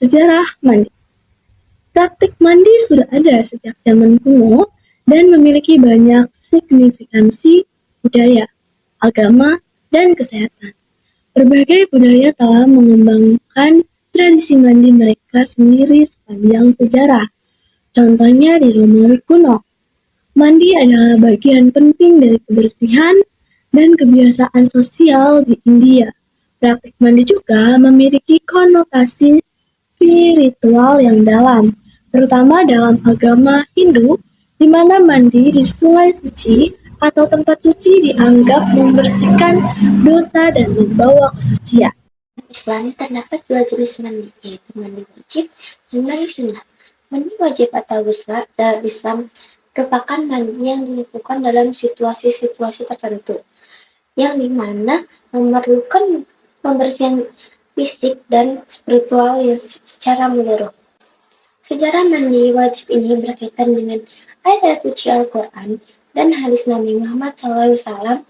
Sejarah mandi. Praktik mandi sudah ada sejak zaman kuno dan memiliki banyak signifikansi budaya, agama, dan kesehatan. Berbagai budaya telah mengembangkan tradisi mandi mereka sendiri sepanjang sejarah. Contohnya di Romawi kuno, mandi adalah bagian penting dari kebersihan dan kebiasaan sosial di India. Praktik mandi juga memiliki konotasi spiritual yang dalam, terutama dalam agama Hindu, di mana mandi di sungai suci atau tempat suci dianggap membersihkan dosa dan membawa kesucian. Islam terdapat dua jenis mandi, yaitu mandi wajib dan mandi sunnah. Mandi wajib atau ghusl dalam Islam merupakan mandi yang dilakukan dalam situasi-situasi tertentu, yang dimana memerlukan pembersihan fisik dan spiritual yang secara menyeluruh. Sejarah mandi wajib ini berkaitan dengan ayat-ayat suci Al-Quran dan hadis Nabi Muhammad SAW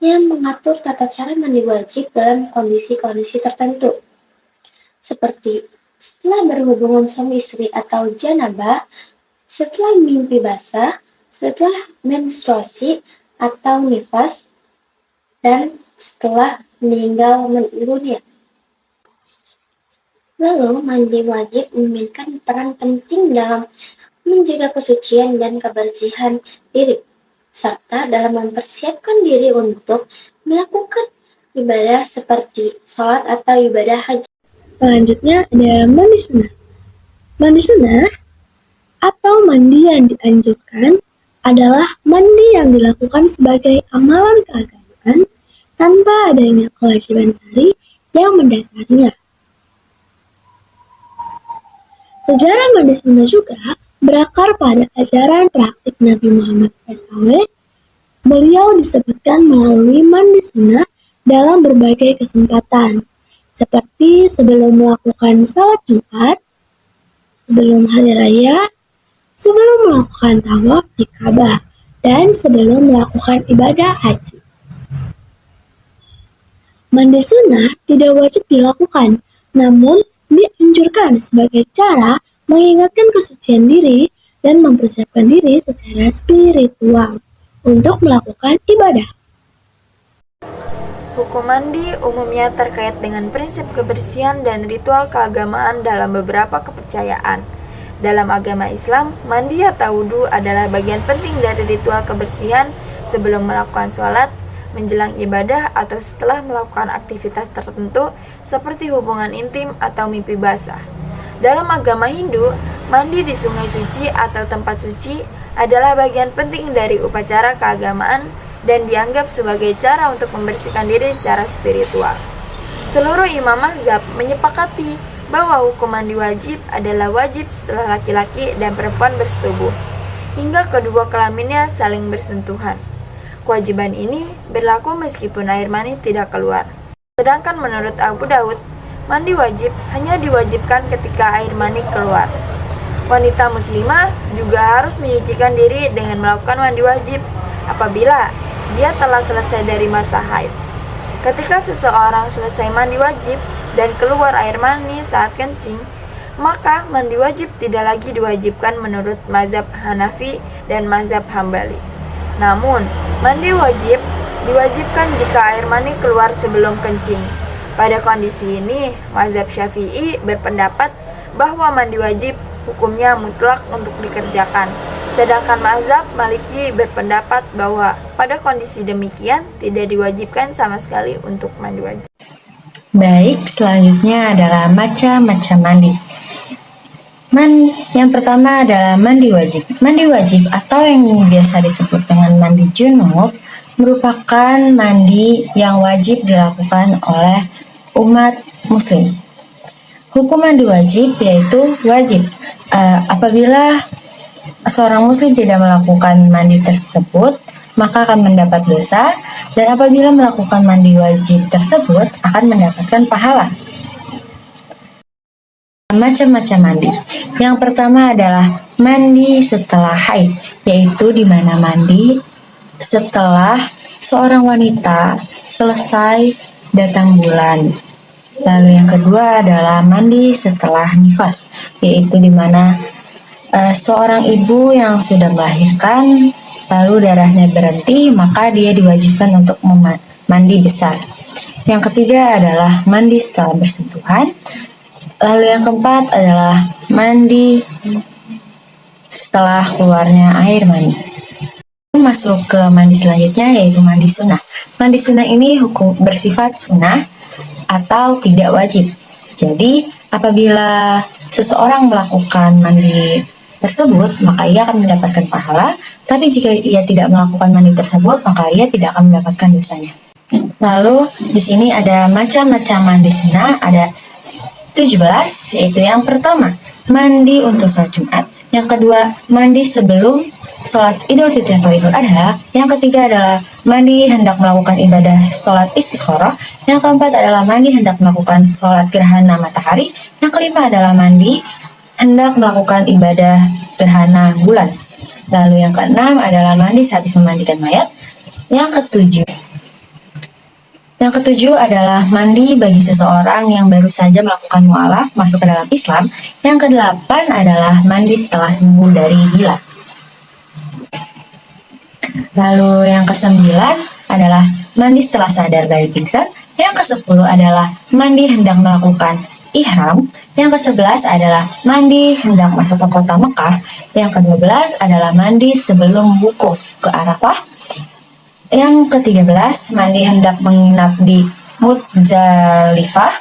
yang mengatur tata cara mandi wajib dalam kondisi-kondisi tertentu, seperti setelah berhubungan suami istri atau janabah, setelah mimpi basah, setelah menstruasi atau nifas, dan setelah meninggal dunia. Lalu, mandi wajib memainkan peran penting dalam menjaga kesucian dan kebersihan diri, serta dalam mempersiapkan diri untuk melakukan ibadah seperti sholat atau ibadah haji. Selanjutnya ada mandi sunnah. Mandi sunnah atau mandi yang dianjurkan adalah mandi yang dilakukan sebagai amalan keagamaan tanpa adanya kewajiban syar'i yang mendasarinya. Sejarah mandi sunnah juga berakar pada ajaran praktik Nabi Muhammad SAW. Beliau disebutkan melalui mandi sunnah dalam berbagai kesempatan, seperti sebelum melakukan salat Jumat, sebelum hari raya, sebelum melakukan tawaf di Ka'bah, dan sebelum melakukan ibadah haji. Mandi sunnah tidak wajib dilakukan, namun dianjurkan sebagai cara mengingatkan kesucian diri dan mempersiapkan diri secara spiritual untuk melakukan ibadah. Hukum mandi umumnya terkait dengan prinsip kebersihan dan ritual keagamaan dalam beberapa kepercayaan. Dalam agama Islam, mandi atau wudhu adalah bagian penting dari ritual kebersihan sebelum melakukan sholat, menjelang ibadah, atau setelah melakukan aktivitas tertentu seperti hubungan intim atau mimpi basah. Dalam agama Hindu, mandi di sungai suci atau tempat suci adalah bagian penting dari upacara keagamaan dan dianggap sebagai cara untuk membersihkan diri secara spiritual. Seluruh imam mazhab menyepakati bahwa hukum mandi wajib adalah wajib setelah laki-laki dan perempuan bersetubuh, hingga kedua kelaminnya saling bersentuhan. Kewajiban ini berlaku meskipun air mani tidak keluar. Sedangkan menurut Abu Daud, mandi wajib hanya diwajibkan ketika air mani keluar. Wanita muslimah juga harus menyucikan diri dengan melakukan mandi wajib apabila dia telah selesai dari masa haid. Ketika seseorang selesai mandi wajib dan keluar air mani saat kencing, maka mandi wajib tidak lagi diwajibkan menurut mazhab Hanafi dan mazhab Hambali. Namun, mandi wajib diwajibkan jika air mani keluar sebelum kencing. Pada kondisi ini, mazhab Syafi'i berpendapat bahwa mandi wajib hukumnya mutlak untuk dikerjakan. Sedangkan mazhab Maliki berpendapat bahwa pada kondisi demikian tidak diwajibkan sama sekali untuk mandi wajib. Baik, selanjutnya adalah macam-macam mandi. Yang pertama adalah mandi wajib. Mandi wajib atau yang biasa disebut dengan mandi junub merupakan mandi yang wajib dilakukan oleh umat muslim. Hukum mandi wajib yaitu wajib apabila seorang muslim tidak melakukan mandi tersebut, maka akan mendapat dosa, dan apabila melakukan mandi wajib tersebut akan mendapatkan pahala. Macam-macam mandi. Yang pertama adalah mandi setelah haid, yaitu di mana mandi setelah seorang wanita selesai datang bulan. Lalu yang kedua adalah mandi setelah nifas, yaitu di mana seorang ibu yang sudah melahirkan lalu darahnya berhenti, maka dia diwajibkan untuk mandi besar. Yang ketiga adalah mandi setelah bersentuhan. Lalu yang keempat adalah mandi setelah keluarnya air mani. Masuk ke mandi selanjutnya, yaitu mandi sunnah. Mandi sunnah ini hukum bersifat sunnah atau tidak wajib. Jadi apabila seseorang melakukan mandi tersebut, maka ia akan mendapatkan pahala. Tapi jika ia tidak melakukan mandi tersebut, maka ia tidak akan mendapatkan dosanya. Lalu di sini ada macam-macam mandi sunnah, ada 17, yaitu yang pertama, mandi untuk sholat Jumat. Yang kedua, mandi sebelum sholat Idul Fitri atau Idul Adha. Yang ketiga adalah mandi hendak melakukan ibadah sholat istikharah. Yang keempat adalah mandi hendak melakukan sholat gerhana matahari. Yang kelima adalah mandi hendak melakukan ibadah gerhana bulan. Lalu yang keenam adalah mandi sehabis memandikan mayat. Yang ketujuh adalah mandi bagi seseorang yang baru saja melakukan mu'alaf masuk ke dalam Islam. Yang kedelapan adalah mandi setelah sembuh dari hilal. Lalu yang kesembilan adalah mandi setelah sadar dari pingsan. Yang kesepuluh adalah mandi hendak melakukan ihram. Yang kesebelas adalah mandi hendak masuk ke kota Mekah. Yang ke-12 adalah mandi sebelum wukuf ke Arafah. Yang ke-13 mandi hendak menginap di Musdalifah.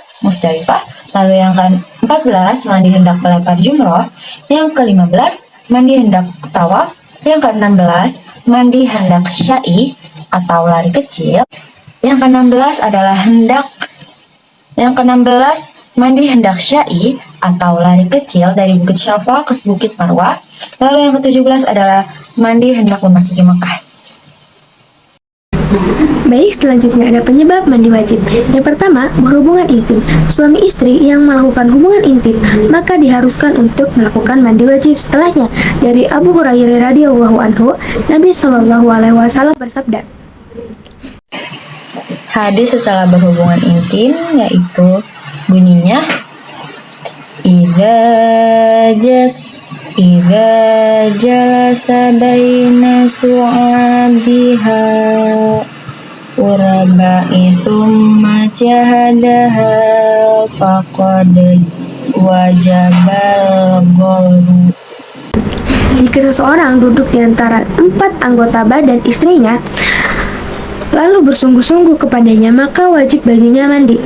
Lalu yang ke-14 mandi hendak melempar jumroh. Yang ke-15 mandi hendak tawaf. Yang ke-16 mandi hendak syai atau lari kecil. Yang ke-16 adalah mandi hendak syai atau lari kecil dari Bukit Syafa ke Bukit Marwah. Lalu yang ke-17 adalah mandi hendak memasuki Mekah. Baik, selanjutnya ada penyebab mandi wajib. Yang pertama, berhubungan intim. Suami istri yang melakukan hubungan intim, maka diharuskan untuk melakukan mandi wajib setelahnya. Dari Abu Hurairah radhiyallahu anhu, Nabi Shallallahu alaihi wasallam bersabda, Hadis setelah berhubungan intim, yaitu bunyinya Idza jalasa baina su'abiha uraba'i thumma jahadaha faqad wajabal ghusl. jika seseorang duduk di antara 4 anggota badan istrinya, lalu bersungguh-sungguh kepadanya, maka wajib baginya mandi.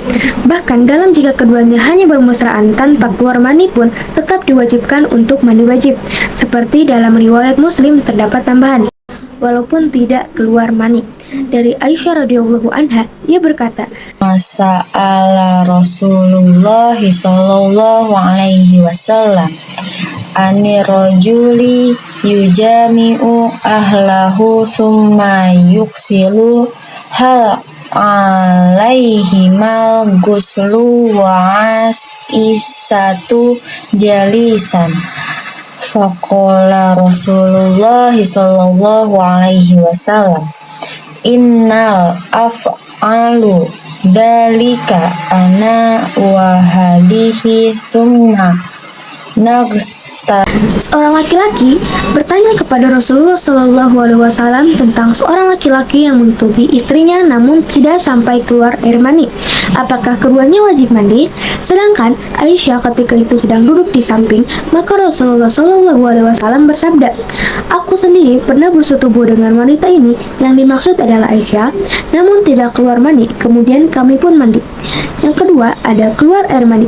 Bahkan dalam jika keduanya hanya bermesraan tanpa keluar mani pun tetap diwajibkan untuk mandi wajib. Seperti dalam riwayat Muslim terdapat tambahan, walaupun tidak keluar mani. Dari Aisyah radhiyallahu anha, ia berkata, Masa'ala Rasulullah sallallahu alaihi wasallam ani rajuli yujami'u ahlahu thumma yuksilu hal alaihi mal guslu wa isatu jalisan. Faqala Rasulullah sallallahu alaihi wasallam, innal af'alu dalika ana wa hadihi thumma seorang laki-laki bertanya kepada Rasulullah Shallallahu Alaihi Wasallam tentang seorang laki-laki yang menutupi istrinya namun tidak sampai keluar air mani. Apakah keduanya wajib mandi? Sedangkan Aisyah ketika itu sedang duduk di samping, maka Rasulullah Shallallahu Alaihi Wasallam bersabda, aku sendiri pernah bersetubuh dengan wanita ini, yang dimaksud adalah Aisyah, namun tidak keluar mani. Kemudian kami pun mandi. Yang kedua ada keluar air mani.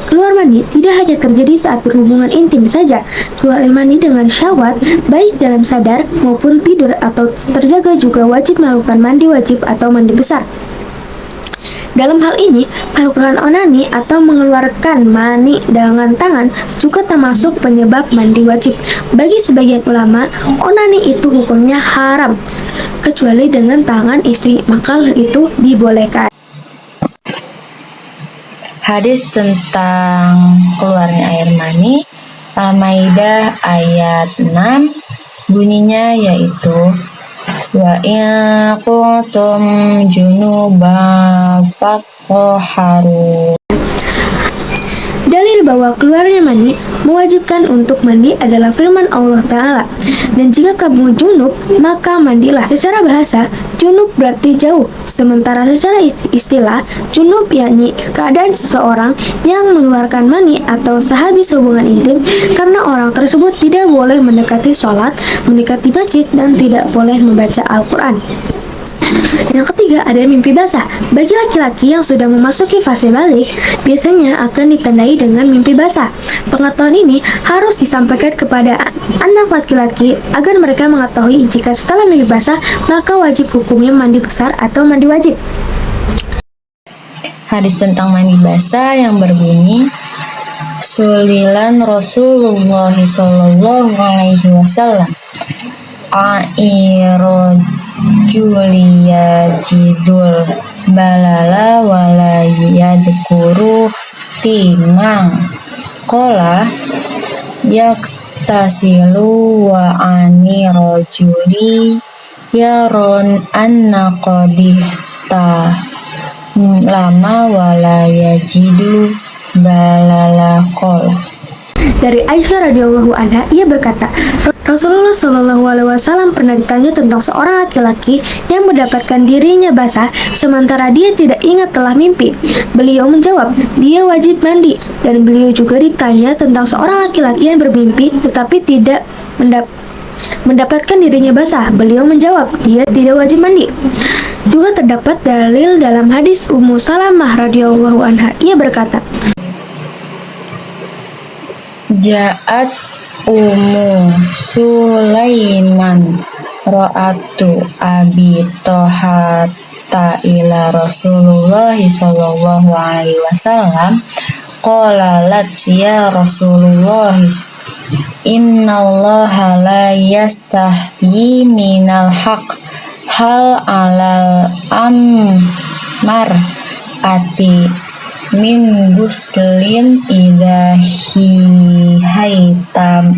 Keluar mani tidak hanya terjadi saat berhubungan intim saja. Keluar air mani dengan syahwat, baik dalam sadar maupun tidur atau terjaga, juga wajib melakukan mandi wajib atau mandi besar. Dalam hal ini, melakukan onani atau mengeluarkan mani dengan tangan juga termasuk penyebab mandi wajib. Bagi sebagian ulama, onani itu hukumnya haram, kecuali dengan tangan istri, maka hal itu dibolehkan. Hadis tentang keluarnya air mani, Al-Maidah ayat 6, bunyinya yaitu wa in kuntum junuban fatahharu. bahwa keluarnya mani mewajibkan untuk mandi adalah firman Allah Ta'ala. Dan jika kamu junub, maka mandilah. Secara bahasa, junub berarti jauh. Sementara secara istilah, junub yakni keadaan seseorang yang mengeluarkan mani atau sehabis hubungan intim karena orang tersebut tidak boleh mendekati sholat, mendekati masjid, dan tidak boleh membaca Al-Quran. Yang ketiga ada mimpi basah. Bagi laki-laki yang sudah memasuki fase balik, biasanya akan ditandai dengan mimpi basah. Pengetahuan ini harus disampaikan kepada anak laki-laki agar mereka mengetahui jika setelah mimpi basah, maka wajib hukumnya mandi besar atau mandi wajib. Hadis tentang mandi basah yang berbunyi, Sulilan Rasulullah Sallallahu Alaihi Wasallam Julia Jidul balala walayadkuruh timang kola yaktasilu wa ani rojuli yaron anna qadihta lama walayajidu balala kola. Dari Aisyah radhiyallahu anha, ia berkata, Rasulullah Shallallahu Alaihi Wasallam pernah ditanya tentang seorang laki-laki yang mendapatkan dirinya basah sementara dia tidak ingat telah mimpi. Beliau menjawab, dia wajib mandi. Dan beliau juga ditanya tentang seorang laki-laki yang bermimpi tetapi tidak mendapatkan dirinya basah. Beliau menjawab, dia tidak wajib mandi. Juga terdapat dalil dalam hadis Ummu Salamah radhiyallahu anha. Ia berkata, Ja'at Ummu Sulaiman Ra'atu Abi Tohata ila Rasulullah Sallallahu Alaihi Wasallam Qalalat ya Rasulullah Innallaha la yastahyi minal haq hal alal ammar ati min guslin idahi haitam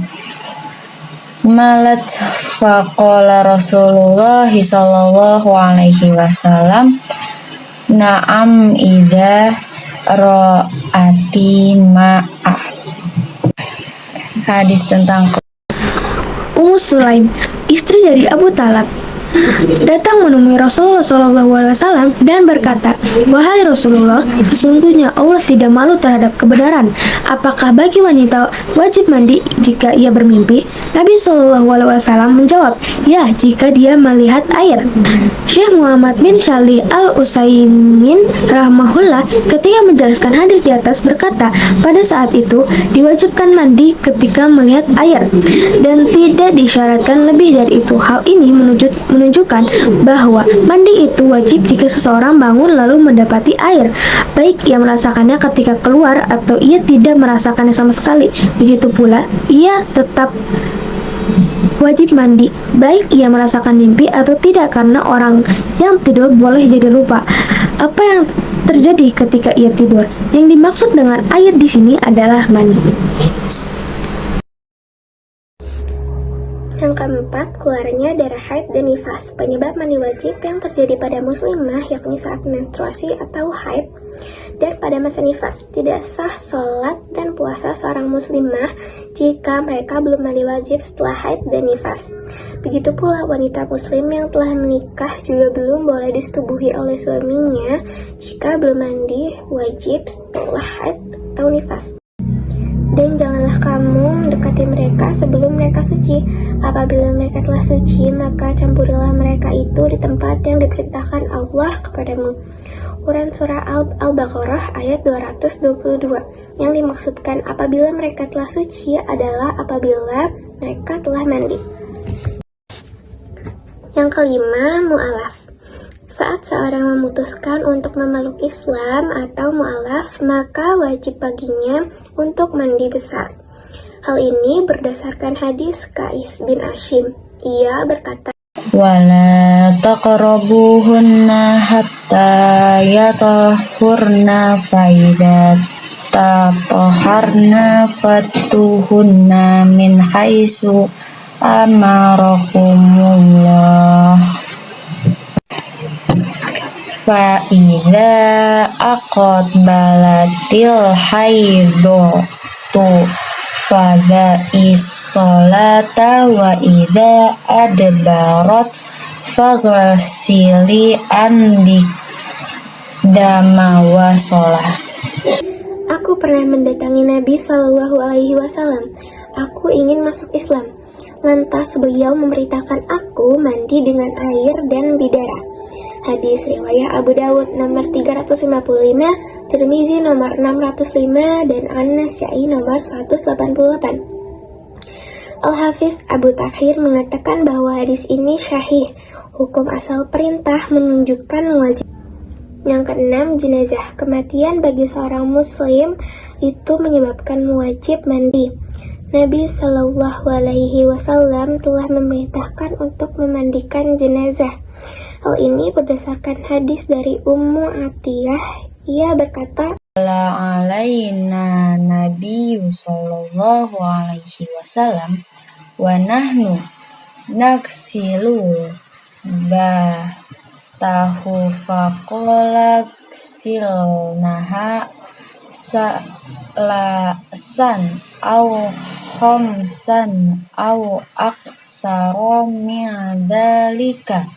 malat faqala Rasulullah sallallahu alaihi wasallam na'am idha ra'ati ma'a. Hadis tentang Ummu Sulaim, istri dari Abu Talab, datang menemui Rasulullah SAW dan berkata, wahai Rasulullah, sesungguhnya Allah tidak malu terhadap kebenaran. Apakah bagi wanita wajib mandi jika ia bermimpi? Nabi SAW menjawab, ya, jika dia melihat air. Syekh Muhammad bin Shalih Al-Utsaimin rahimahullah ketika menjelaskan hadis di atas berkata, pada saat itu diwajibkan mandi ketika melihat air dan tidak disyaratkan lebih dari itu. Hal ini menunjukkan bahwa mandi itu wajib jika seseorang bangun lalu mendapati air, baik ia merasakannya ketika keluar atau ia tidak merasakannya sama sekali. Begitu pula ia tetap wajib mandi, baik ia merasakan mimpi atau tidak, karena orang yang tidur boleh jadi lupa apa yang terjadi ketika ia tidur. Yang dimaksud dengan air di sini adalah mani. Yang keempat, keluarnya darah haid dan nifas. Penyebab mani wajib yang terjadi pada muslimah yakni saat menstruasi atau haid dan pada masa nifas. Tidak sah sholat dan puasa seorang muslimah jika mereka belum mandi wajib setelah haid dan nifas. Begitu pula wanita muslim yang telah menikah juga belum boleh disetubuhi oleh suaminya jika belum mandi wajib setelah haid atau nifas. Dan janganlah kamu mendekati mereka sebelum mereka suci. Apabila mereka telah suci, maka campurilah mereka itu di tempat yang diperintahkan Allah kepadamu. Quran Surah Al-Baqarah ayat 222. Yang dimaksudkan apabila mereka telah suci adalah apabila mereka telah mandi. Yang kelima, mu'alaf. Saat seorang memutuskan untuk memeluk Islam atau mu'alaf, maka wajib baginya untuk mandi besar. Hal ini berdasarkan hadis Qais bin Ashim. Ia berkata, wala taqrabuhunna hatta yatahurna faida tatoharna fatuhunna min haitsu amarakumullah fa'idha aqbalatil haidho fadha'is sholata wa idza adbarat faghsili andik dama wa sholah. Aku pernah mendatangi Nabi Shallallahu Alaihi Wasallam. Aku ingin masuk Islam. Lantas beliau memerintahkan aku mandi dengan air dan bidara. Hadis riwayat Abu Dawud nomor 355, Tirmizi nomor 605, dan An-Nasa'i nomor 188. Al-Hafiz Abu Takhir mengatakan bahwa hadis ini syahih. Hukum asal perintah menunjukkan wajib. Yang keenam, jenazah. Kematian bagi seorang muslim itu menyebabkan wajib mandi. Nabi Shallallahu Alaihi Wasallam telah memerintahkan untuk memandikan jenazah. Hal ini berdasarkan hadis dari Ummu Atiyah. Ia berkata, Alaina Nabi Sallallahu Alaihi Wasallam wa nahnu naksilu tahu faqala silnaha salasan au khamsan au aksara min dalika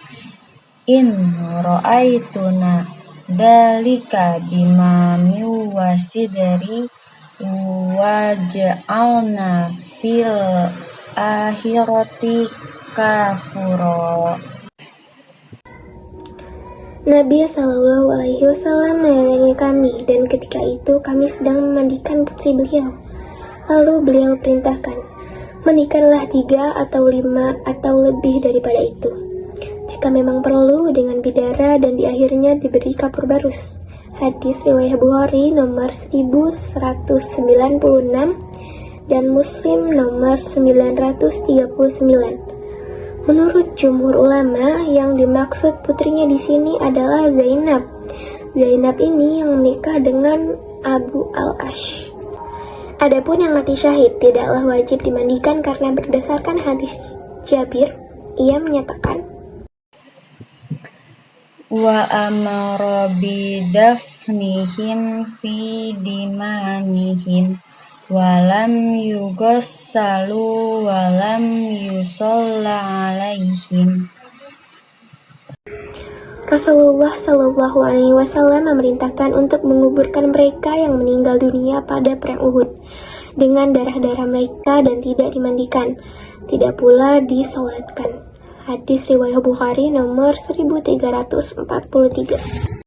in ra'aituna dalika bima miwasidri waj'alna fil akhirati kafura. Nabi Shallallahu Alaihi Wasallam mendatangi kami, dan ketika itu kami sedang memandikan putri beliau. Lalu beliau perintahkan, mandikanlah 3 atau 5 atau lebih daripada itu, jika memang perlu dengan bidara, dan di akhirnya diberi kapur barus. Hadis riwayat Bukhari nomor 1196 dan Muslim nomor 939. Menurut jumhur ulama, yang dimaksud putrinya di sini adalah Zainab. Zainab ini yang menikah dengan Abu al-Ash. Adapun yang mati syahid tidaklah wajib dimandikan karena berdasarkan hadis Jabir, ia menyatakan, Wa amara bidafnihim fi dimanihim walam yugossalu walam yusalla alaihim. Rasulullah Shallallahu Alaihi Wasallam memerintahkan untuk menguburkan mereka yang meninggal dunia pada perang Uhud dengan darah-darah mereka dan tidak dimandikan, tidak pula disolatkan. Hadis riwayat Bukhari nomor 1343.